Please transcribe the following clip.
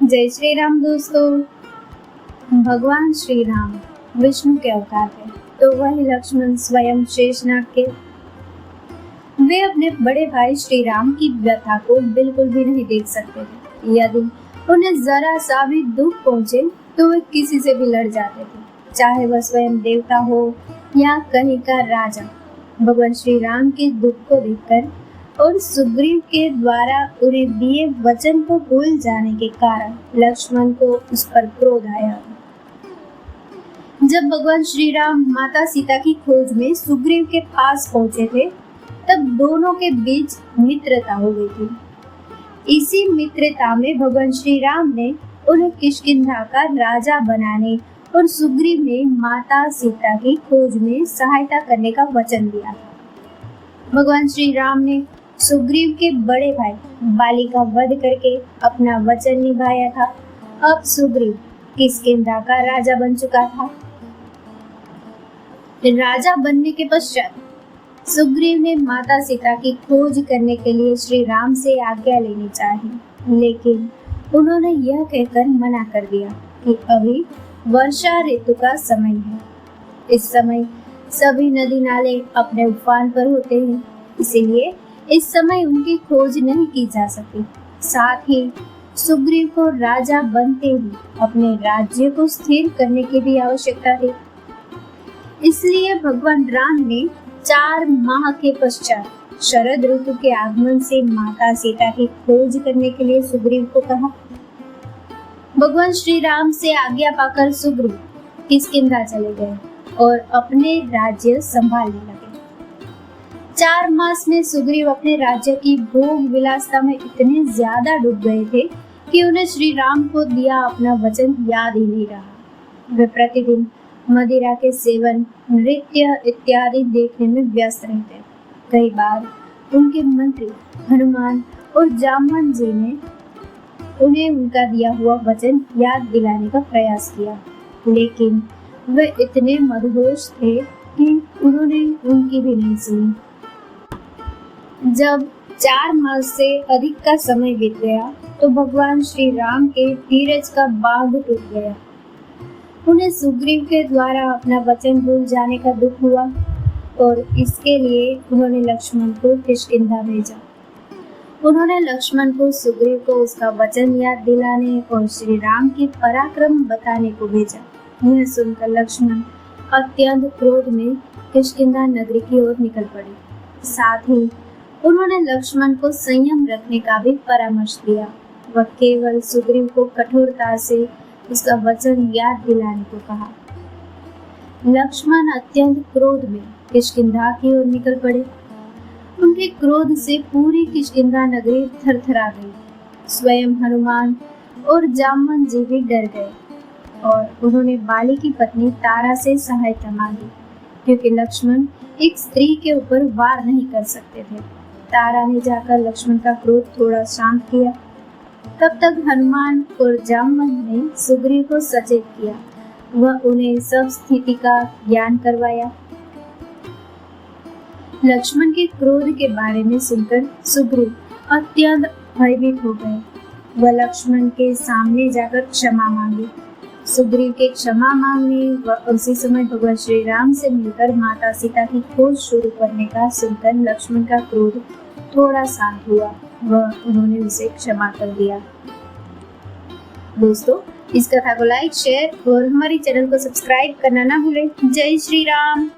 जय श्री राम दोस्तों। भगवान श्री राम विष्णु के अवतार है, तो वह लक्ष्मण स्वयं शेषनाग के। वे अपने बड़े भाई श्री राम की व्यथा को बिल्कुल भी नहीं देख सकते थे। यदि उन्हें जरा सा भी दुख पहुंचे तो वे किसी से भी लड़ जाते थे, चाहे वह स्वयं देवता हो या कहीं का राजा। भगवान श्री राम के दुख को देखकर और सुग्रीव के द्वारा उन्हें दिए वचन को भूल जाने के कारण लक्ष्मण को उस पर क्रोध आया। जब भगवान श्री राम माता सीता की खोज में सुग्रीव के पास पहुंचे थे, तब दोनों के बीच मित्रता हो गई थी। इसी मित्रता में भगवान श्री राम ने उन्हें किष्किंधा का राजा बनाने और सुग्रीव ने माता सीता की खोज में सहायता करने का वचन दिया था। भगवान श्री राम ने सुग्रीव के बड़े भाई बाली का वध करके अपना वचन निभाया था। अब सुग्रीव किष्किंधा का राजा बन चुका था। राजा बनने के पश्चात सुग्रीव ने माता सीता की खोज करने के लिए श्री राम से आज्ञा लेनी चाहिए, लेकिन उन्होंने यह कहकर मना कर दिया कि अभी वर्षा ऋतु का समय है। इस समय सभी नदी नाले अपने उफान पर होते हैं, इसीलिए इस समय उनकी खोज नहीं की जा सकती। साथ ही सुग्रीव को राजा बनते ही अपने राज्य को स्थिर करने की भी आवश्यकता थी। इसलिए भगवान राम ने 4 माह के पश्चात शरद ऋतु के आगमन से माता सीता की खोज करने के लिए सुग्रीव को कहा। भगवान श्री राम से आज्ञा पाकर सुग्रीव किष्किंधा चले गए और अपने राज्य संभालने लगे। 4 मास में सुग्रीव अपने राज्य की भोग विलासता में इतने ज्यादा डूब गए थे कि उन्हें श्री राम को दिया अपना वचन याद ही नहीं रहा। वे प्रतिदिन मदिरा के सेवन, नृत्य इत्यादि देखने में व्यस्त रहते। कई बार उनके मंत्री हनुमान और जामवन जी ने उन्हें उनका दिया हुआ वचन याद दिलाने का प्रयास किया, लेकिन वे इतने मदहोश थे कि उन्होंने उनकी भी नहीं सुनी। जब 4 मास से अधिक का समय बीत गया तो भगवान श्री राम के धीरज का बांध टूट गया। उन्हें सुग्रीव के द्वारा अपना वचन भूल जाने का दुख हुआ और इसके लिए उन्होंने लक्ष्मण को किष्किंधा भेजा। उन्होंने लक्ष्मण को सुग्रीव को उसका वचन याद दिलाने और श्री राम की पराक्रम बताने को भेजा। यह सुनकर लक्ष्मण अत्यंत क्रोध में किष्किंधा नगरी की ओर निकल पड़े। साथ ही उन्होंने लक्ष्मण को संयम रखने का भी परामर्श दिया। वह केवल सुग्रीव को कठोरता से उसका वचन याद दिलाने को कहा। लक्ष्मण अत्यंत क्रोध में किष्किंधा की ओर निकल पड़े। उनके क्रोध से पूरी किष्किंधा नगरी थरथरा गई। स्वयं हनुमान और जामवन जी भी डर गए और उन्होंने बाली की पत्नी तारा से सहायता मांगी, क्योंकि लक्ष्मण एक स्त्री के ऊपर वार नहीं कर सकते थे। तारा ने जाकर लक्ष्मण का क्रोध थोड़ा शांत किया। तब तक हनुमान और जामवन ने सुग्रीव को सचेत किया। वह उन्हें सब स्थिति का ज्ञान करवाया। लक्ष्मण के क्रोध के बारे में सुनकर सुग्रीव अत्यंत भयभीत हो गए। वह लक्ष्मण के सामने जाकर क्षमा मांगी। सुग्रीव के क्षमा मांगने व उसी समय भगवान श्री राम से मिलकर माता सीता की खोज शुरू करने का सुनकर लक्ष्मण का क्रोध थोड़ा शांत हुआ। वह उन्होंने उसे क्षमा कर दिया। दोस्तों, इस कथा को लाइक, शेयर और हमारे चैनल को सब्सक्राइब करना ना भूलें। जय श्री राम।